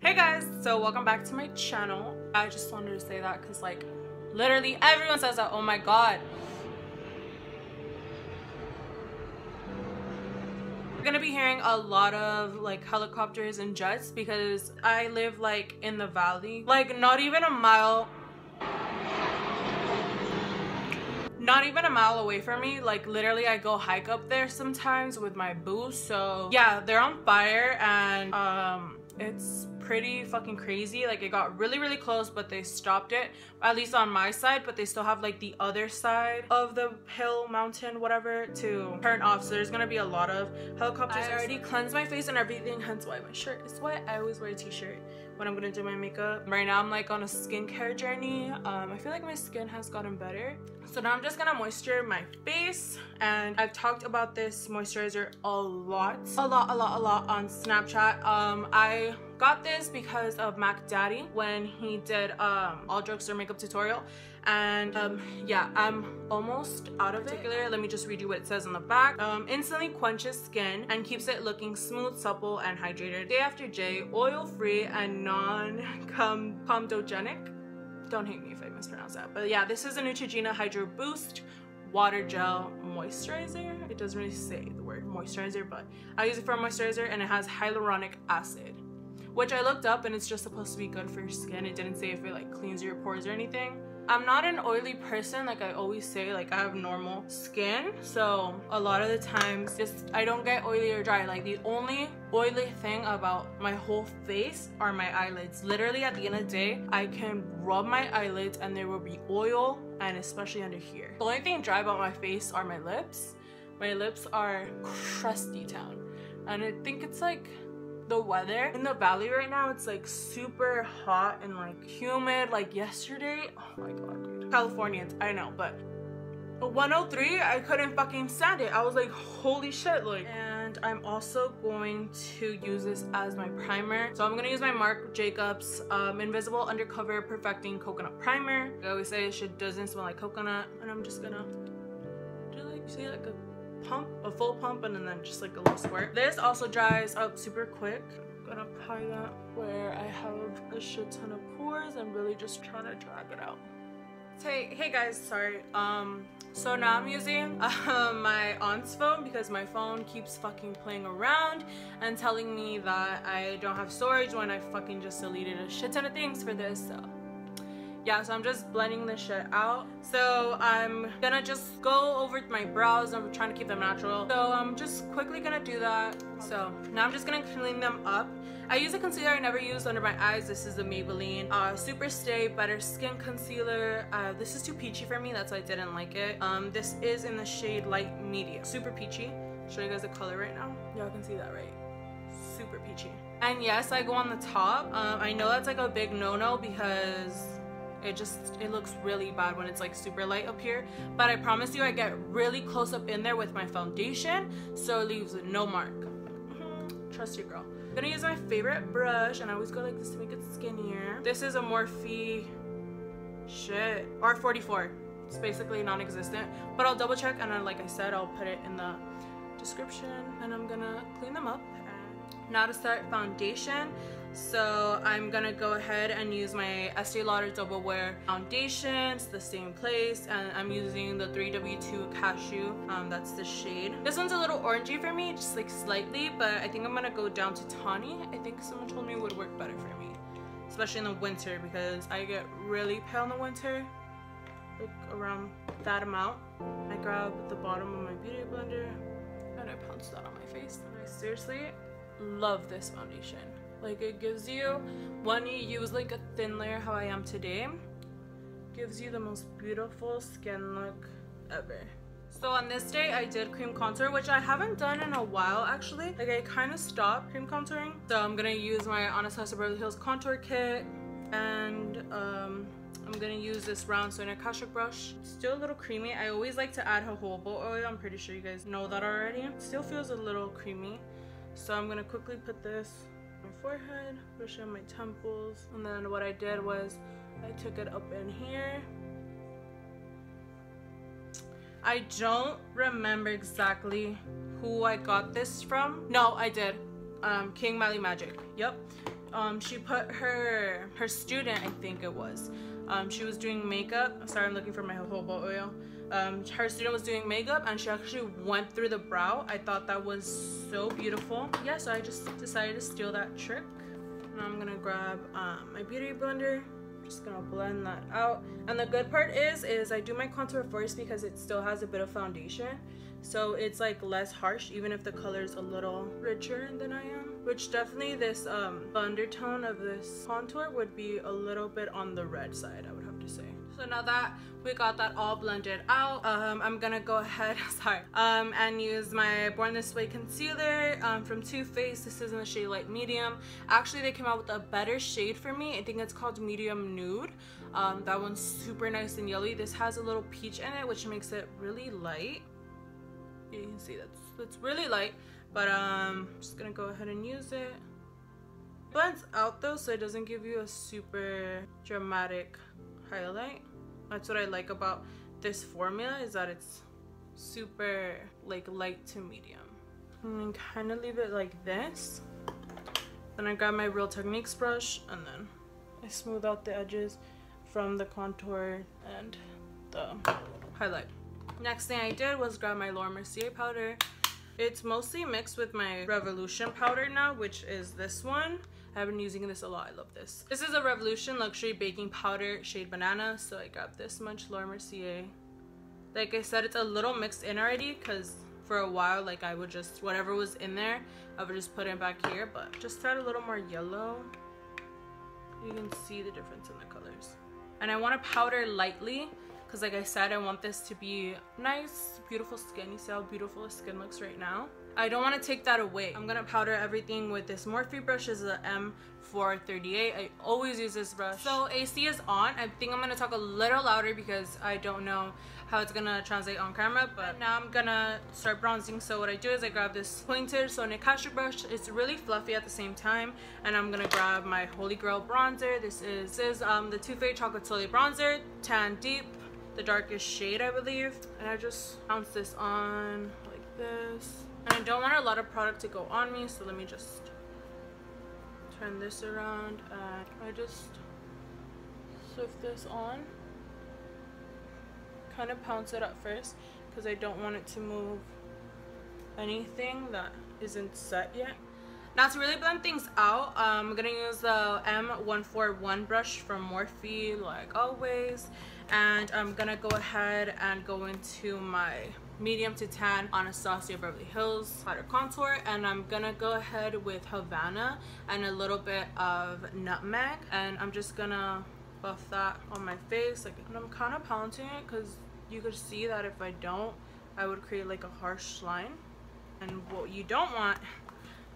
Hey guys, so welcome back to my channel. I just wanted to say that because like literally everyone says that. Oh my god, we're gonna be hearing a lot of like helicopters and jets because I live like in the valley, like not even a mile away from me. Like literally I go hike up there sometimes with my boo. So yeah, they're on fire and it's pretty fucking crazy. Like it got really close, but they stopped it, at least on my side, but they still have like the other side of the hill, mountain, whatever, to turn off. So there's gonna be a lot of helicopters. I already cleansed my face and everything, hence why my shirt is wet. I always wear a t-shirt when I'm gonna do my makeup. Right now I'm like on a skincare journey. I feel like my skin has gotten better, so now I'm just gonna moisture my face. And I've talked about this moisturizer a lot on Snapchat. I got this because of Mac Daddy when he did all drugstore makeup tutorial, and yeah, I'm almost out of it. Let me just read you what it says on the back. Instantly quenches skin and keeps it looking smooth, supple, and hydrated day after day, oil free and non-comedogenic. Don't hate me if I mispronounce that, but yeah, this is a Neutrogena Hydro Boost water gel moisturizer. It doesn't really say the word moisturizer, but I use it for moisturizer, and it has hyaluronic acid, which I looked up, and it's just supposed to be good for your skin. It didn't say if it like cleans your pores or anything. I'm not an oily person, like I always say. Like I have normal skin, so a lot of the times just I don't get oily or dry. Like the only oily thing about my whole face are my eyelids. Literally at the end of the day, I can rub my eyelids and there will be oil, and especially under here. The only thing dry about my face are my lips. My lips are crusty town, and I think it's like the weather in the valley right now. It's like super hot and like humid. Like yesterday, oh my god, dude. Californians, I know, but 103, I couldn't fucking stand it. I was like, holy shit. Like, and I'm also going to use this as my primer. So I'm gonna use my Marc Jacobs Invisible Undercover Perfecting Coconut Primer. I always say it doesn't smell like coconut, and I'm just gonna do like, see, like a full pump, and then just like a little squirt. This also dries up super quick. I'm gonna apply that where I have a shit ton of pores. I'm really just trying to drag it out. Hey guys, sorry. So now I'm using my aunt's phone because my phone keeps fucking playing around and telling me that I don't have storage when I fucking just deleted a shit ton of things for this. So yeah, so I'm just blending this shit out. So I'm gonna just go over my brows. I'm trying to keep them natural, so I'm just quickly gonna do that. So now I'm just gonna clean them up. I use a concealer I never used under my eyes. This is the Maybelline Super Stay Better Skin Concealer. This is too peachy for me, that's why I didn't like it. This is in the shade Light Medium. Super peachy. Show you guys the color right now. Y'all can see that, right? Super peachy. And yes, I go on the top. I know that's like a big no-no because it looks really bad when it's like super light up here, but I promise you I get really close up in there with my foundation, so it leaves no mark. Trust your girl. I'm gonna use my favorite brush, and I always go like this to make it skinnier. This is a Morphe R44. It's basically non-existent, but I'll double check, and then, like I said, I'll put it in the description, and I'm gonna clean them up. Now to start foundation, so I'm gonna go ahead and use my Estee Lauder Double Wear Foundation. It's the same place, and I'm using the 3W2 Cashew. That's the shade. This one's a little orangey for me, just like slightly, but I think I'm gonna go down to tawny. I think someone told me it would work better for me, especially in the winter, because I get really pale in the winter, like around that amount. I grab the bottom of my beauty blender and I pounce that on my face. And I seriously love this foundation. Like it gives you, when you use like a thin layer how I am today, gives you the most beautiful skin look ever. So on this day I did cream contour, which I haven't done in a while actually. Like I kind of stopped cream contouring. So I'm gonna use my Anastasia Beverly Hills contour kit, and I'm gonna use this round Sonia Kashuk brush. Still a little creamy. I always like to add jojoba oil. I'm pretty sure you guys know that already. Still feels a little creamy. So I'm gonna quickly put this on my forehead, push on my temples, and then what I did was I took it up in here. I don't remember exactly who I got this from. No, I did. King Mally Magic. Yep. she put her student, I think it was, she was doing makeup. Sorry, I'm looking for my jojoba oil. Her student was doing makeup and she actually went through the brow. I thought that was so beautiful. Yeah, so I just decided to steal that trick. Now I'm gonna grab my beauty blender. Just gonna blend that out. And the good part is I do my contour first because it still has a bit of foundation, so it's like less harsh even if the color is a little richer than I am, which definitely this the undertone of this contour would be a little bit on the red side, I would have to say. So now that we got that all blended out, I'm gonna go ahead and use my Born This Way concealer from Too Faced. This is in the shade Light Medium. Actually, they came out with a better shade for me. I think it's called Medium Nude. That one's super nice and yellowy. This has a little peach in it, which makes it really light. You can see that's really light, but I'm just gonna go ahead and use it. Blends out though, so it doesn't give you a super dramatic highlight. That's what I like about this formula, is that it's super like light to medium. And then kind of leave it like this. Then I grab my Real Techniques brush and then I smooth out the edges from the contour and the highlight. Next thing I did was grab my Mercier powder. It's mostly mixed with my Revolution powder now, which is this one. I've been using this a lot. I love this. This is a Revolution Luxury Baking Powder shade Banana. So I grabbed this much Mercier. Like I said, it's a little mixed in already because for a while, like I would just, whatever was in there, I would just put it back here. But just to add a little more yellow, you can see the difference in the colors. And I want to powder lightly because like I said, I want this to be nice, beautiful skin. You see how beautiful the skin looks right now? I don't want to take that away. I'm gonna powder everything with this Morphe brush. This is a M438. I always use this brush. So AC is on. I think I'm gonna talk a little louder because I don't know how it's gonna translate on camera, but now I'm gonna start bronzing. So what I do is I grab this pointed Sonic Cashew brush. It's really fluffy at the same time, and I'm gonna grab my Holy Grail bronzer. This is the Too Faced Chocolate Soleil bronzer, Tan Deep, the darkest shade I believe, and I just bounce this on like this. And I don't want a lot of product to go on me, so let me just turn this around and I just swift this on. Kind of pounce it up first because I don't want it to move anything that isn't set yet. Now to really blend things out, I'm gonna use the M141 brush from Morphe, like always, and I'm gonna go ahead and go into my medium to tan Anastasia Beverly Hills powder contour, and I'm gonna go ahead with Havana and a little bit of nutmeg, and I'm just gonna buff that on my face, like, and I'm kind of pouncing it because you could see that if I don't, I would create like a harsh line, and what you don't want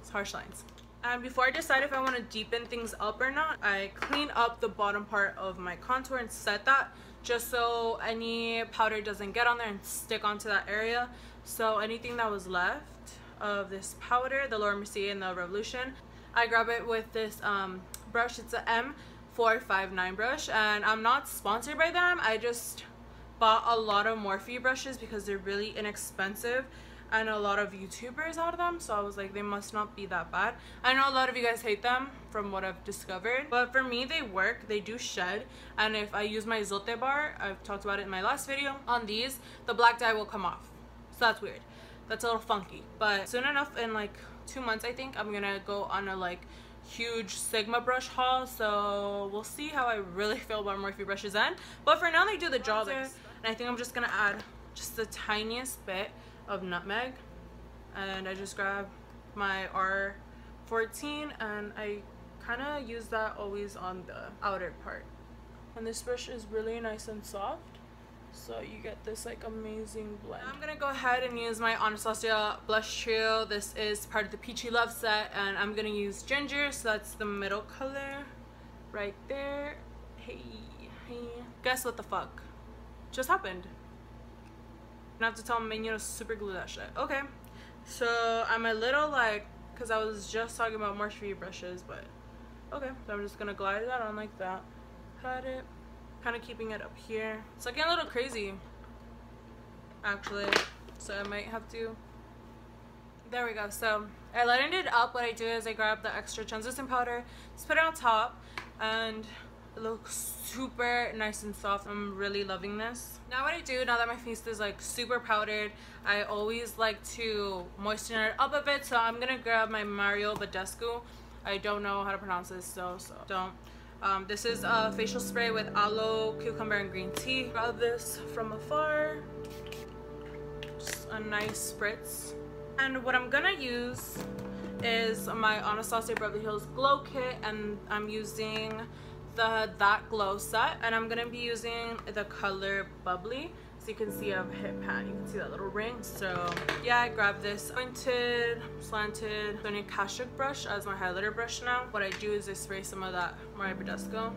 is harsh lines. And before I decide if I want to deepen things up or not, I clean up the bottom part of my contour and set that just so any powder doesn't get on there and stick onto that area. So anything that was left of this powder, the Mercier and the Revolution, I grab it with this brush. It's a M459 brush, and I'm not sponsored by them. I just bought a lot of Morphe brushes because they're really inexpensive and a lot of YouTubers out of them, so I was like, they must not be that bad. I know a lot of you guys hate them from what I've discovered, but for me they work. They do shed, and if I use my Zote bar, I've talked about it in my last video, on these the black dye will come off. So that's weird, that's a little funky. But soon enough, in like 2 months I think, I'm gonna go on a like huge Sigma brush haul, so we'll see how I really feel about Morphe brushes then. But for now they do the job, and I think I'm just gonna add just the tiniest bit of nutmeg, and I just grab my R14 and I kind of use that always on the outer part, and this brush is really nice and soft, so you get this like amazing blend. I'm gonna go ahead and use my Anastasia blush trio. This is part of the Peachy Love set, and I'm gonna use Ginger, so that's the middle color right there. Hey, guess what the fuck just happened? I have to tell my menu to super glue that shit. Okay, so I'm a little like, because I was just talking about Morphe brushes, but okay, so I'm just gonna glide that on like that, pat it, kind of keeping it up here. It's looking a little crazy actually, so I might have to There we go. So I lightened it up. What I do is I grab the extra translucent powder, just put it on top, and it looks super nice and soft. I'm really loving this. Now what I do, now that my face is like super powdered, I always like to moisten it up a bit. So I'm gonna grab my Badescu. I don't know how to pronounce this, so don't. This is a facial spray with aloe, cucumber, and green tea. Grab this from afar. Just a nice spritz. And what I'm gonna use is my Anastasia Beverly Hills Glow Kit, and I'm using the That Glow set, and I'm gonna be using the color Bubbly. So you can see I have a hip pan, you can see that little ring. So yeah, I grabbed this pointed, slanted, Cashew brush as my highlighter brush now. What I do is I spray some of that Badescu,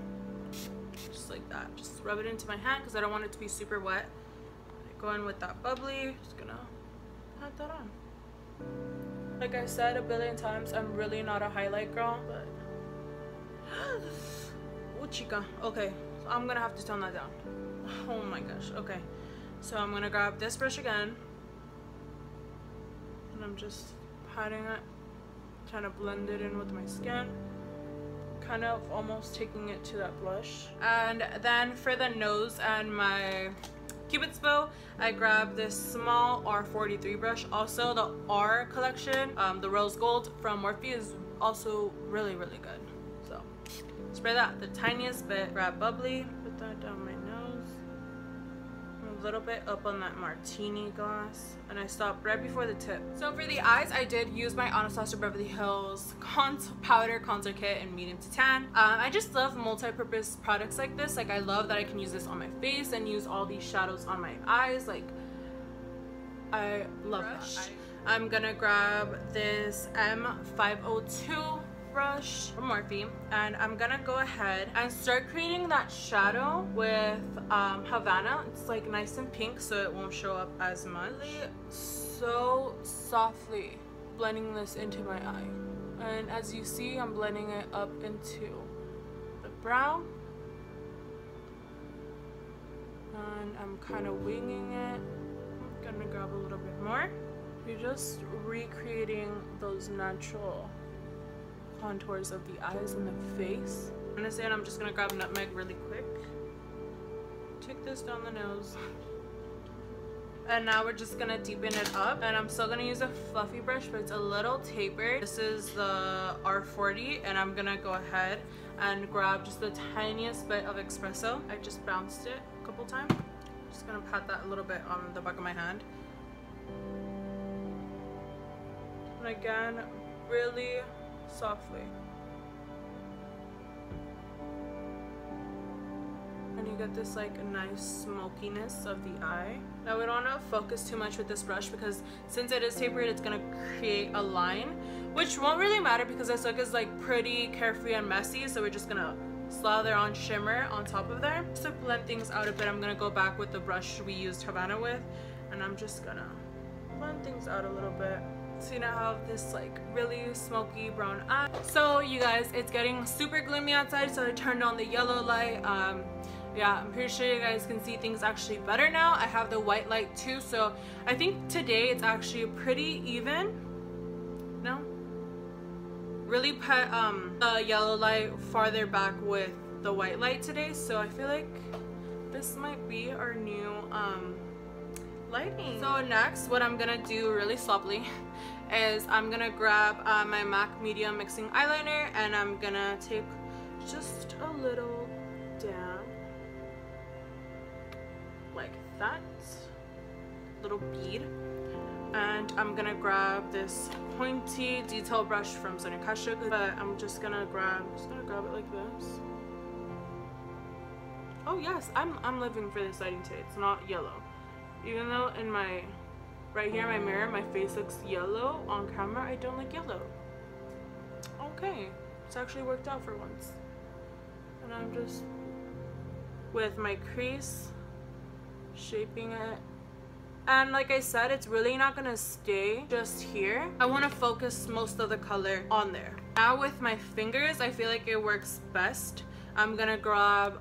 just like that. Just rub it into my hand because I don't want it to be super wet. I go in with that Bubbly, just gonna pat that on. Like I said a billion times, I'm really not a highlight girl, but oh chica. Okay, so I'm gonna have to tone that down. Oh my gosh. Okay, so I'm gonna grab this brush again, and I'm just patting it, trying to blend it in with my skin, kind of almost taking it to that blush. And then for the nose and my Cupid's bow, I grabbed this small R43 brush. Also the R collection, the rose gold from Morphe, is also really good. So spray that the tiniest bit. Grab Bubbly, put that down my nose, a little bit up on that martini glass, and I stopped right before the tip. So for the eyes, I did use my Anastasia Beverly Hills powder contour kit in medium to tan. I just love multi-purpose products like this. Like I love that I can use this on my face and use all these shadows on my eyes. Like I love that. I'm gonna grab this M502 brush from Morphe, and I'm gonna go ahead and start creating that shadow with Havana. It's like nice and pink, so it won't show up as much. So softly blending this into my eye, and as you see, I'm blending it up into the brow, and I'm kind of winging it. I'm gonna grab a little bit more. You're just recreating those natural contours of the eyes and the face. Honestly, and I'm just gonna grab nutmeg really quick. Take this down the nose. And now we're just gonna deepen it up, and I'm still gonna use a fluffy brush, but it's a little tapered. This is the R40, and I'm gonna go ahead and grab just the tiniest bit of espresso. I just bounced it a couple times. Just gonna pat that a little bit on the back of my hand. And again, really softly. And you get this like nice smokiness of the eye. Now we don't want to focus too much with this brush because since it is tapered, it's gonna create a line, which won't really matter because this look is like pretty carefree and messy. So we're just gonna slather on shimmer on top of there. Just to blend things out a bit, I'm gonna go back with the brush we used Havana with, and I'm just gonna blend things out a little bit. So now I have this like really smoky brown eye. So you guys, it's getting super gloomy outside, so I turned on the yellow light. Yeah, I'm pretty sure you guys can see things actually better now. I have the white light too, so I think today it's actually pretty even. No? Really put the yellow light farther back with the white light today, so I feel like this might be our new lighting. So next, what I'm gonna do really sloppily is I'm gonna grab my MAC medium mixing eyeliner, and I'm gonna take just a little down like that, little bead, and I'm gonna grab this pointy detail brush from Cashew, but I'm just gonna grab it like this. Oh yes, I'm living for this lighting today. It's not yellow. Even though in my, right here in my mirror, my face looks yellow on camera, I don't like yellow. Okay, it's actually worked out for once. And I'm just, with my crease, shaping it. And like I said, it's really not gonna stay just here. I wanna focus most of the color on there. Now with my fingers, I feel like it works best. I'm gonna grab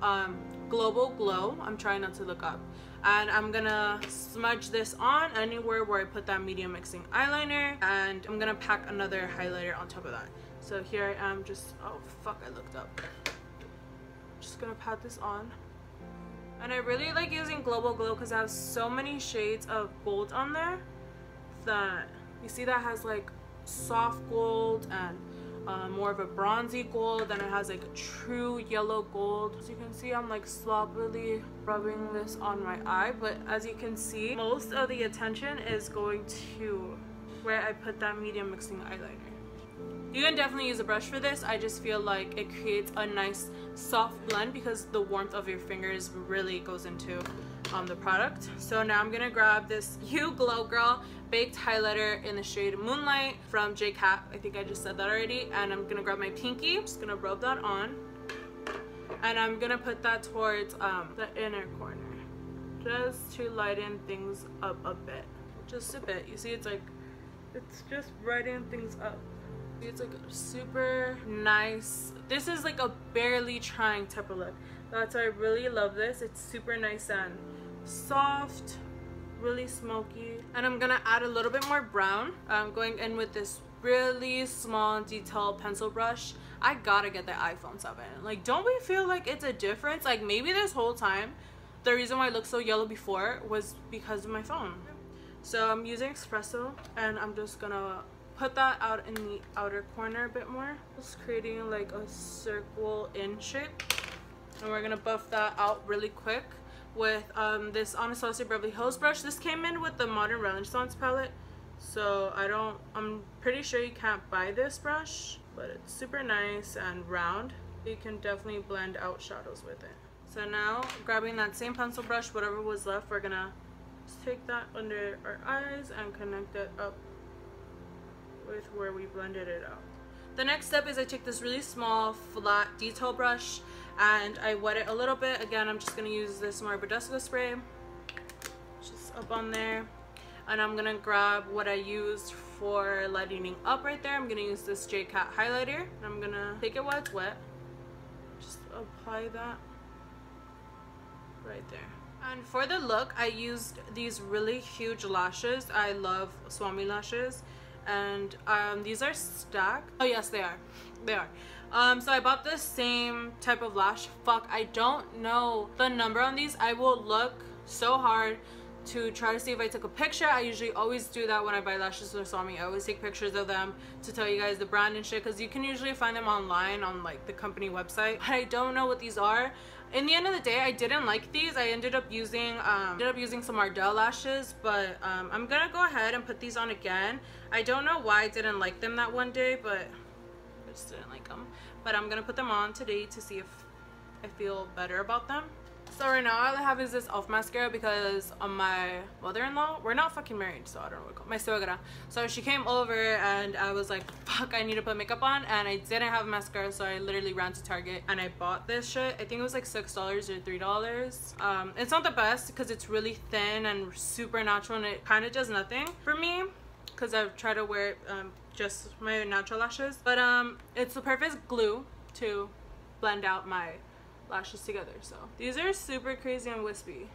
Global Glow. I'm trying not to look up. and I'm gonna smudge this on anywhere where I put that medium mixing eyeliner, and I'm gonna pack another highlighter on top of that. So here I am, just, oh fuck, I looked up. Just gonna pat this on. And I really like using Global Glow because it has so many shades of gold on there that you see that has like soft gold and more of a bronzy gold, and it has like a true yellow gold. As you can see, I'm like sloppily rubbing this on my eye, but as you can see, most of the attention is going to where I put that medium mixing eyeliner. You can definitely use a brush for this. I just feel like it creates a nice soft blend because the warmth of your fingers really goes into the product. So now I'm gonna grab this You Glow Girl baked highlighter in the shade Moonlight from J Cat. I think I just said that already. And I'm gonna grab my pinky. I'm just gonna rub that on, and I'm gonna put that towards the inner corner just to lighten things up a bit, just a bit. You see, it's like, it's just brightening things up. It's like super nice. This is like a barely trying type of look. That's why I really love this. It's super nice and soft, really smoky. And I'm gonna add a little bit more brown. I'm going in with this really small detail pencil brush. I gotta get the iPhone 7. Like, don't we feel like it's a difference? Like, maybe this whole time the reason why I looked so yellow before was because of my phone. So I'm using espresso, and I'm just gonna put that out in the outer corner a bit more, just creating like a circle in shape. And we're gonna buff that out really quick with this Anastasia Beverly Hills brush. This came in with the Modern Renaissance palette, so I'm pretty sure you can't buy this brush, but it's super nice and round. You can definitely blend out shadows with it. So now, grabbing that same pencil brush, whatever was left, we're gonna just take that under our eyes and connect it up with where we blended it out. The next step is I take this really small flat detail brush and I wet it a little bit. Again, I'm just gonna use this more Badescu spray just up on there, and I'm gonna grab what I used for lightening up right there. I'm gonna use this J Cat highlighter, and I'm gonna take it while it's wet, just apply that right there. And for the look, I used these really huge lashes. I love Swami lashes, and these are stacked. Oh yes, they are. So I bought the same type of lash. Fuck, I don't know the number on these. I will look so hard to try to see if I took a picture. I usually always do that when I buy lashes for Swami. I always take pictures of them to tell you guys the brand and shit, because you can usually find them online on like the company website. But I don't know what these are. In the end of the day, I didn't like these. I ended up using some Ardell lashes, but I'm gonna go ahead and put these on again. I don't know why I didn't like them that one day, but I just didn't like them. But I'm gonna put them on today to see if I feel better about them. So right now all I have is this e.l.f. mascara because my mother-in-law, we're not fucking married, so I don't know what it's called, my suegra. So she came over and I was like, fuck, I need to put makeup on, and I didn't have mascara, so I literally ran to Target and I bought this shit. I think it was like $6 or $3. It's not the best because it's really thin and super natural, and it kind of does nothing for me because I've tried to wear just my natural lashes, but it's the perfect glue to blend out my lashes together. So these are super crazy and wispy.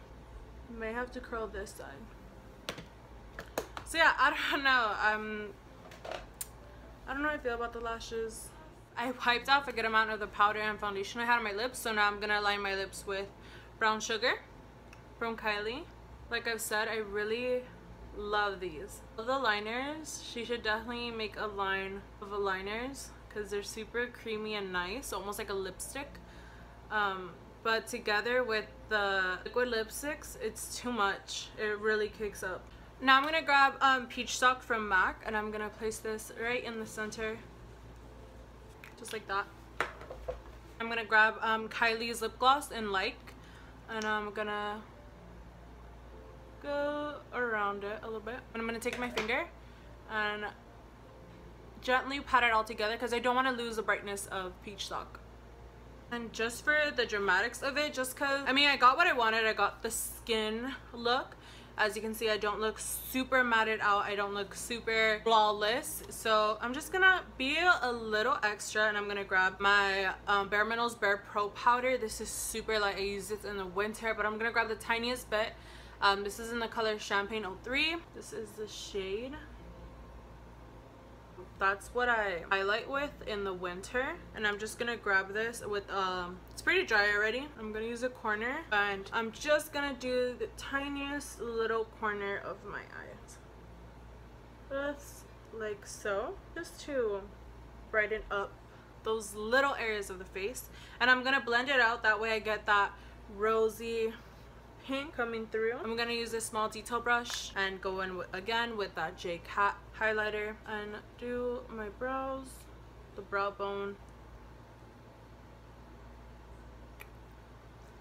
May have to curl this side. So yeah, I don't know. I don't know how I feel about the lashes. I wiped off a good amount of the powder and foundation I had on my lips, so now I'm gonna line my lips with Brown Sugar from Kylie. Like I've said, I really love these. The liners, she should definitely make a line of liners because they're super creamy and nice, almost like a lipstick. But together with the liquid lipsticks, it's too much. It really kicks up. Now I'm gonna grab Peach Stock from MAC, and I'm gonna place this right in the center, just like that. I'm gonna grab Kylie's lip gloss in Like, and I'm gonna go around it a little bit. And I'm gonna take my finger and gently pat it all together because I don't want to lose the brightness of Peach Stock. And just for the dramatics of it, just because, I mean, I got what I wanted. I got the skin look. As you can see, I don't look super matted out. I don't look super flawless. So I'm just gonna be a little extra, and I'm gonna grab my Bare Minerals Bare Pro powder. This is super light. I use it in the winter, but I'm gonna grab the tiniest bit This is in the color Champagne 03. This is the shade. That's what I highlight with in the winter, and I'm just gonna grab this with it's pretty dry already. I'm gonna use a corner, and I'm just gonna do the tiniest little corner of my eyes, just like so, just to brighten up those little areas of the face. And I'm gonna blend it out, that way I get that rosy pink coming through. I'm gonna use a small detail brush and go in again with that J Cat highlighter and do my brows, the brow bone.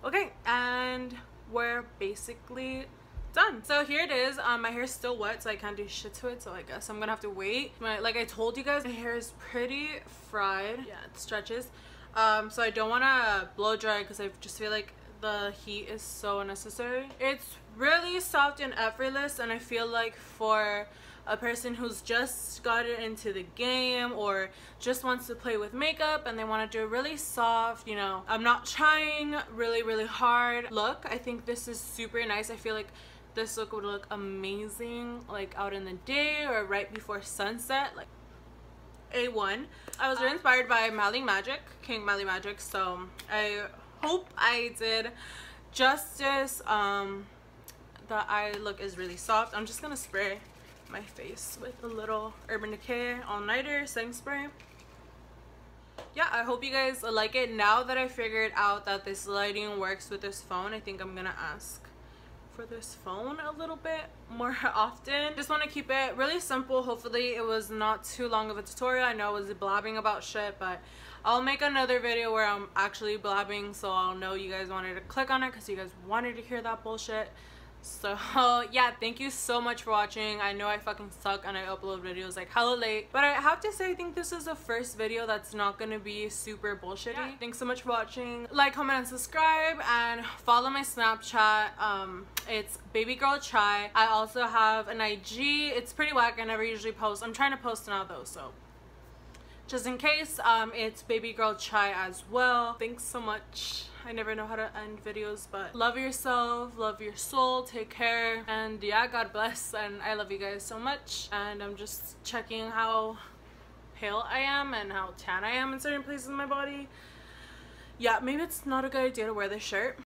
Okay, and we're basically done. So here it is. My hair is still wet, so I can't do shit to it, so I guess I'm gonna have to wait. Like I told you guys, my hair is pretty fried. Yeah, it stretches. So I don't want to blow dry because I just feel like the heat is so unnecessary. It's really soft and effortless, and I feel like for a person who's just gotten into the game or just wants to play with makeup and they want to do a really soft, you know, I'm not trying really hard look, I think this is super nice. I feel like this look would look amazing like out in the day or right before sunset, like A1. I was very inspired by King Mally Magic, so I hope I did justice. The eye look is really soft. I'm just gonna spray my face with a little Urban Decay all-nighter setting spray. Yeah, I hope you guys like it. Now that I figured out that this lighting works with this phone, I think I'm gonna ask for this phone a little bit more often. Just want to keep it really simple. Hopefully it was not too long of a tutorial. I know I was blabbing about shit, but I'll make another video where I'm actually blabbing, so I'll know you guys wanted to click on it because you guys wanted to hear that bullshit. So yeah, thank you so much for watching. I know I fucking suck and I upload videos like hella late, but I have to say I think this is the first video that's not gonna be super bullshitty. Yeah. Thanks so much for watching. Like, comment, and subscribe, and follow my Snapchat. It's babygirlchai. I also have an IG. It's pretty whack. I never usually post. I'm trying to post now though, so just in case. It's babygirlchai as well. Thanks so much. I never know how to end videos, but love yourself, love your soul, take care, and yeah, God bless, and I love you guys so much. And I'm just checking how pale I am and how tan I am in certain places in my body. Yeah, maybe it's not a good idea to wear this shirt.